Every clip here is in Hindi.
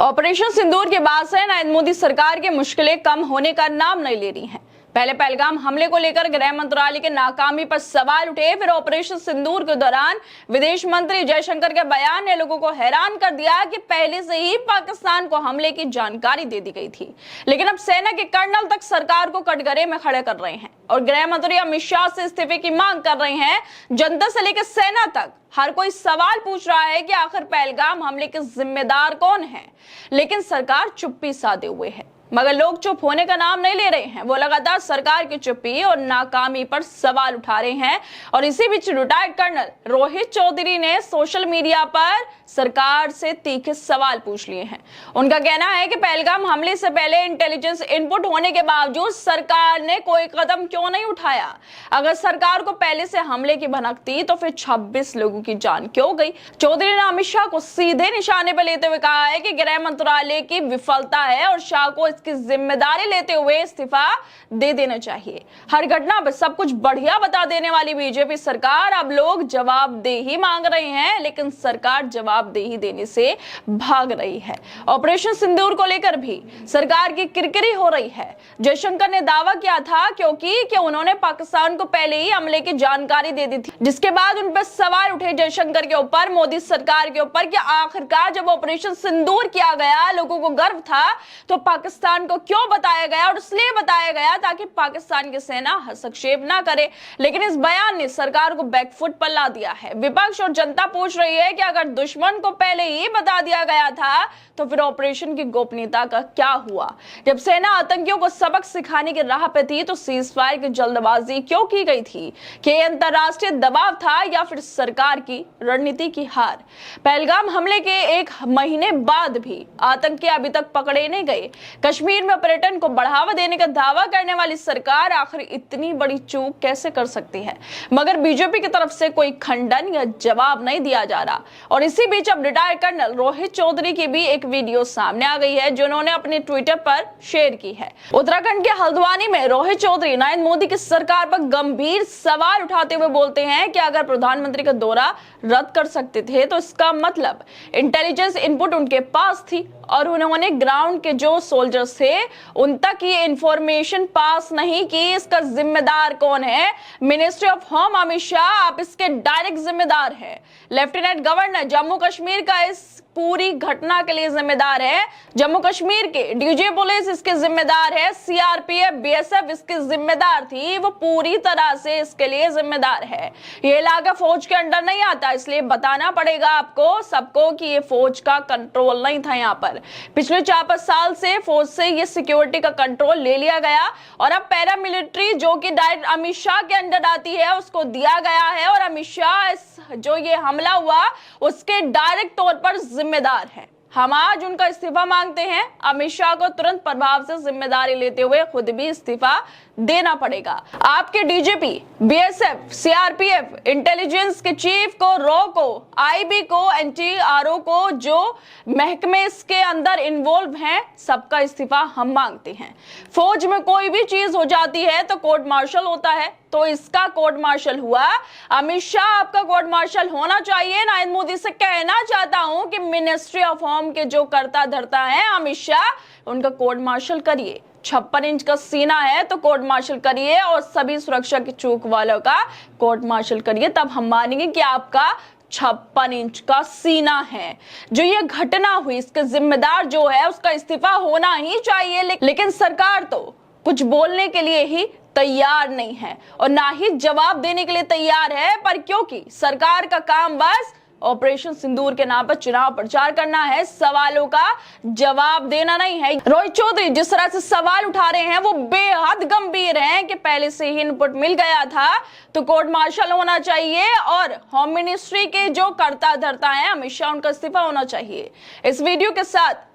ऑपरेशन सिंदूर के बाद से नरेंद्र मोदी सरकार की मुश्किलें कम होने का नाम नहीं ले रही हैं। पहले पहलगाम हमले को लेकर गृह मंत्रालय की नाकामी पर सवाल उठे, फिर ऑपरेशन सिंदूर के दौरान विदेश मंत्री जयशंकर के बयान ने लोगों को हैरान कर दिया कि पहले से ही पाकिस्तान को हमले की जानकारी दे दी गई थी, लेकिन अब सेना के कर्नल तक सरकार को कटघरे में खड़े कर रहे हैं और गृह मंत्री अमित शाह से इस्तीफे की मांग कर रहे हैं। जनता से लेकर सेना तक हर कोई सवाल पूछ रहा है कि आखिर पहलगाम हमले के जिम्मेदार कौन है, लेकिन सरकार चुप्पी साधे हुए है। मगर लोग चुप होने का नाम नहीं ले रहे हैं, वो लगातार सरकार की चुप्पी और नाकामी पर सवाल उठा रहे हैं। और इसी बीच रिटायर्ड कर्नल रोहित चौधरी ने सोशल मीडिया पर सरकार से तीखे सवाल पूछ लिए हैं। उनका कहना है कि पहलगाम हमले से पहले इंटेलिजेंस इनपुट होने के बावजूद सरकार ने कोई कदम क्यों नहीं उठाया। अगर सरकार को पहले से हमले की भनक थी तो फिर 26 लोगों की जान क्यों गई। चौधरी ने अमित शाह को सीधे निशाने पर लेते हुए कहा है कि गृह मंत्रालय की विफलता है और शाह को की जिम्मेदारी लेते हुए इस्तीफा दे देना चाहिए। हर घटना पर सब कुछ बढ़िया बता देने वाली बीजेपी सरकार अब लोग जवाबदेही मांग रहे हैं, लेकिन सरकार जवाबदेही देने से भाग रही है। ऑपरेशन सिंदूर को लेकर भी सरकार की किरकिरी हो रही है। जयशंकर ने दावा किया था क्योंकि उन्होंने पाकिस्तान को पहले ही हमले की जानकारी दे दी थी, जिसके बाद उन पर सवाल उठे जयशंकर के ऊपर, मोदी सरकार के ऊपर कि आखिरकार जब ऑपरेशन सिंदूर किया गया लोगों को गर्व था तो पाकिस्तान को क्यों बताया गया, और इसलिए बताया गया ताकि पाकिस्तान की सेना हस्तक्षेप ना करे। लेकिन इस बयान ने सरकार को बैकफुट पर ला दिया है। विपक्ष और जनता पूछ रही है कि अगर दुश्मन को पहले ही बता दिया गया था तो फिर ऑपरेशन की गोपनीयता का क्या हुआ। जब सेना आतंकियों को सबक सिखाने की राह पे थी तो सीज फायर की जल्दबाजी क्यों की गई थी? कि अंतरराष्ट्रीय दबाव था या फिर सरकार की रणनीति की हार? पहलगाम हमले के एक महीने बाद भी आतंकी अभी तक पकड़े नहीं गए। कश्मीर में पर्यटन को बढ़ावा देने का दावा करने वाली सरकार आखिर इतनी बड़ी चूक कैसे कर सकती है? मगर बीजेपी की तरफ से कोई खंडन या जवाब नहीं दिया जा रहा। और इसी बीच अब रिटायर्ड कर्नल रोहित चौधरी की भी एक वीडियो सामने आ गई है जो उन्होंने अपने ट्विटर पर शेयर की है। उत्तराखंड के हल्द्वानी में रोहित चौधरी नरेंद्र मोदी की सरकार पर गंभीर सवाल उठाते हुए बोलते हैं कि अगर प्रधानमंत्री का दौरा रद्द कर सकते थे तो इसका मतलब इंटेलिजेंस इनपुट उनके पास थी और उन्होंने ग्राउंड के जो सोल्जर्स थे उन तक ये इंफॉर्मेशन पास नहीं की। इसका जिम्मेदार कौन है? Ministry of home Amit Shah, आप इसके डायरेक्ट जिम्मेदार हैं। लेफ्टिनेंट गवर्नर जम्मू कश्मीर का इस पूरी घटना के लिए जिम्मेदार है। जम्मू कश्मीर के डीजी पुलिस इसके जिम्मेदार है। सीआरपीएफ बीएसएफ इसकी जिम्मेदार थी, वो पूरी तरह से इसके लिए जिम्मेदार है। ये इलाका फौज के अंडर नहीं आता, इसलिए बताना पड़ेगा आपको सबको कि ये फौज का कंट्रोल नहीं था। यहाँ पर पिछले 4-5 साल से फौज से ये सिक्योरिटी का कंट्रोल ले लिया गया और अब पैरामिलिट्री जो कि डायरेक्ट अमित शाह के अंडर आती है उसको दिया गया है और अमित शाह जो ये हमला हुआ उसके डायरेक्ट तौर पर जिम्मेदार है। हम आज उनका इस्तीफा मांगते हैं। अमित शाह को तुरंत प्रभाव से जिम्मेदारी लेते हुए खुद भी इस्तीफा देना पड़ेगा। आपके डीजीपी, बीएसएफ, सीआरपीएफ, इंटेलिजेंस के चीफ को, रॉ को, आईबी को, एनटीआरओ को, जो महकमे इसके अंदर इन्वॉल्व हैं, सबका इस्तीफा हम मांगते हैं। फौज में कोई भी चीज हो जाती है तो कोर्ट मार्शल होता है, तो इसका कोर्ट मार्शल हुआ। अमित शाह आपका कोर्ट मार्शल होना चाहिए। नरेंद्र मोदी से कहना चाहता हूं कि मिनिस्ट्री ऑफ होम के जो करता धरता है अमित शाह, उनका कोर्ट मार्शल करिए। 56 इंच का सीना है तो कोर्ट मार्शल करिए और सभी सुरक्षा की चूक वालों का कोर्ट मार्शल करिए, तब हम मानेंगे कि आपका 56 इंच का सीना है। जो ये घटना हुई इसके जिम्मेदार जो है उसका इस्तीफा होना ही चाहिए। लेकिन सरकार तो कुछ बोलने के लिए ही तैयार नहीं है और ना ही जवाब देने के लिए तैयार है, पर क्योंकि सरकार का काम बस ऑपरेशन सिंदूर के नाम पर चुनाव प्रचार करना है, सवालों का जवाब देना नहीं है। रोहित चौधरी जिस तरह से सवाल उठा रहे हैं वो बेहद गंभीर हैं कि पहले से ही इनपुट मिल गया था तो कोर्ट मार्शल होना चाहिए और होम मिनिस्ट्री के जो करता धरता है अमित शाह, उनका इस्तीफा होना चाहिए। इस वीडियो के साथ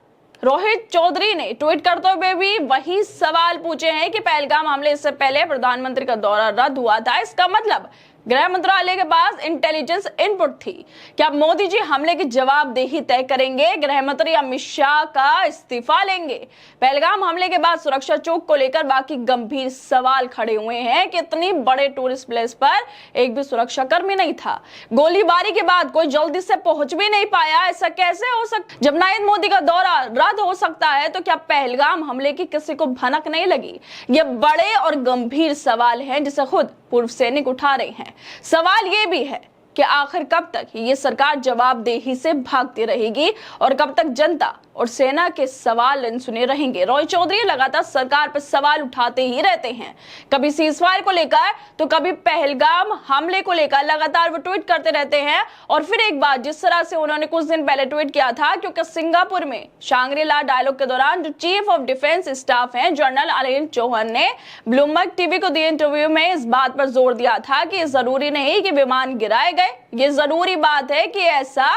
रोहित चौधरी ने ट्वीट करते हुए भी वही सवाल पूछे हैं कि पहलगाम हमले से पहले प्रधानमंत्री का दौरा रद्द हुआ था, इसका मतलब गृह मंत्रालय के पास इंटेलिजेंस इनपुट थी। क्या मोदी जी हमले की जवाबदेही तय करेंगे? गृह मंत्री अमित शाह का इस्तीफा लेंगे? पहलगाम हमले के बाद सुरक्षा चौक को लेकर बाकी गंभीर सवाल खड़े हुए हैं कि इतनी बड़े टूरिस्ट प्लेस पर एक भी सुरक्षा कर्मी नहीं था। गोलीबारी के बाद कोई जल्दी से पहुंच भी नहीं पाया। ऐसा कैसे हो सकता? जब नरेंद्र मोदी का दौरा रद्द हो सकता है तो क्या पहलगाम हमले की किसी को भनक नहीं लगी? ये बड़े और गंभीर सवाल हैं जिसे खुद पूर्व सैनिक उठा रहे हैं। सवाल ये भी है कि आखिर कब तक ये सरकार जवाबदेही से भागती रहेगी और कब तक जनता और सेना के सवाल अनसुने रहेंगे। रॉय चौधरी लगातार सरकार पर सवाल उठाते ही रहते हैं, कभी सीजफायर को लेकर तो कभी पहलगाम हमले को लेकर लगातार वो ट्वीट करते रहते हैं। और फिर एक बार जिस तरह से उन्होंने कुछ दिन पहले ट्वीट किया था, क्योंकि सिंगापुर में शांग्री-ला डायलॉग के दौरान जो चीफ ऑफ डिफेंस स्टाफ हैं जनरल अनिल चौहान ने ब्लूमबर्ग टीवी को दिए इंटरव्यू में इस बात पर जोर दिया था कि जरूरी नहीं कि विमान गिराए गए, ये जरूरी बात है कि ऐसा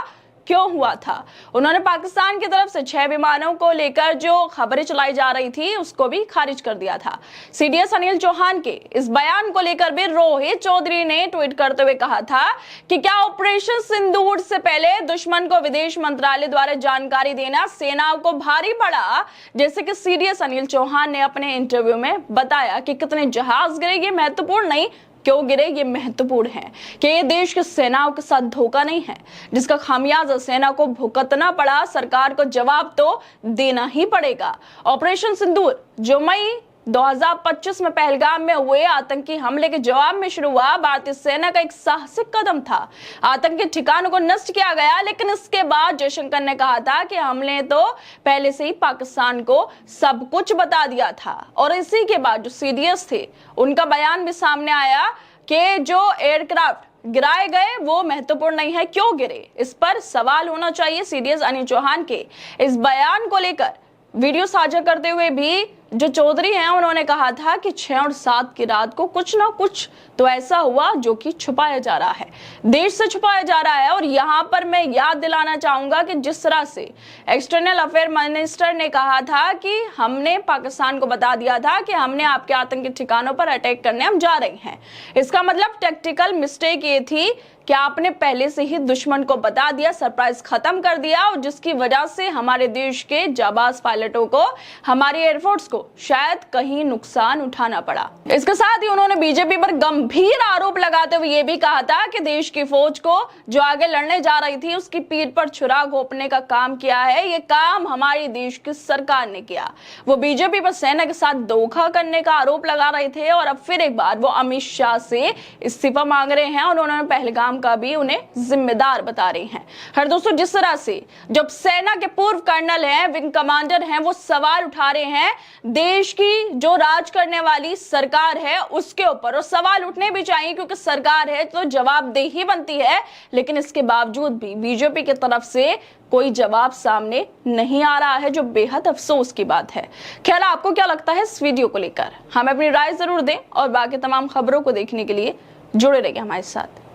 क्यों हुआ था। उन्होंने पाकिस्तान की तरफ से 6 विमानों को लेकर जो खबरें चलाई जा रही थी उसको भी खारिज कर दिया था। सीडीएस अनिल चौहान के इस बयान को लेकर भी रोहित चौधरी ने ट्वीट करते हुए कहा था कि क्या ऑपरेशन सिंदूर से पहले दुश्मन को विदेश मंत्रालय द्वारा जानकारी देना सेनाओं को भारी पड़ा? जैसे कि सीडीएस अनिल चौहान ने अपने इंटरव्यू में बताया कि कितने जहाज गिरे ये महत्वपूर्ण नहीं, क्यों गिरे ये महत्वपूर्ण है कि ये देश की सेनाओं के साथ धोखा नहीं है जिसका खामियाजा सेना को भुगतना पड़ा। सरकार को जवाब तो देना ही पड़ेगा। ऑपरेशन सिंदूर जो मई 2025 में पहलगाम में हुए आतंकी हमले के जवाब में शुरू हुआ, भारतीय सेना का एक साहसिक कदम था। आतंकी ठिकानों को नष्ट किया गया, लेकिन इसके बाद जयशंकर ने कहा था कि हमने तो पहले से ही पाकिस्तान को सब कुछ बता दिया था। और इसी के बाद जो सीडीएस थे उनका बयान भी सामने आया कि जो एयरक्राफ्ट गिराए गए वो महत्वपूर्ण नहीं है, क्यों गिरे इस पर सवाल होना चाहिए। सीडीएस अनिल चौहान के इस बयान को लेकर वीडियो साझा करते हुए भी जो चौधरी हैं उन्होंने कहा था कि 6 और 7 की रात को कुछ ना कुछ तो ऐसा हुआ जो कि छुपाया जा रहा है, देश से छुपाया जा रहा है। और यहाँ पर मैं याद दिलाना चाहूंगा कि जिस तरह से एक्सटर्नल अफेयर मिनिस्टर ने कहा था कि हमने पाकिस्तान को बता दिया था कि हमने आपके आतंकी ठिकानों पर अटैक करने हम जा रहे हैं, इसका मतलब टैक्टिकल मिस्टेक ये थी कि आपने पहले से ही दुश्मन को बता दिया, सरप्राइज खत्म कर दिया, और जिसकी वजह से हमारे देश के जाबाज पायलटों को, हमारी एयरफोर्स को शायद कहीं नुकसान उठाना पड़ा। इसके साथ ही उन्होंने बीजेपी पर गंभीर आरोप लगाते हुए ये भी कहा था कि देश की फौज को जो आगे लड़ने जा रही थी उसकी पीठ पर छुरा घोंपने का काम किया है, ये काम हमारी देश की सरकार ने किया। वो बीजेपी पर सेना के साथ धोखा करने का आरोप लगा रहे थे और अब फिर एक बार वो अमित शाह से इस्तीफा मांग रहे हैं और उन्होंने पहलगाम का भी उन्हें जिम्मेदार बता रहे हैं। हर दोस्तों, जिस तरह से जब सेना के पूर्व कर्नल हैं, विंग कमांडर हैं, वो सवाल उठा रहे हैं देश की जो राज करने वाली सरकार है उसके ऊपर, और सवाल उठने भी चाहिए क्योंकि सरकार है तो जवाबदेही बनती है, लेकिन इसके बावजूद भी बीजेपी की तरफ से कोई जवाब सामने नहीं आ रहा है, जो बेहद अफसोस की बात है। खैर, आपको क्या लगता है इस वीडियो को लेकर? हमें अपनी राय जरूर दें और बाकी तमाम खबरों को देखने के लिए जुड़े रहिए हमारे साथ।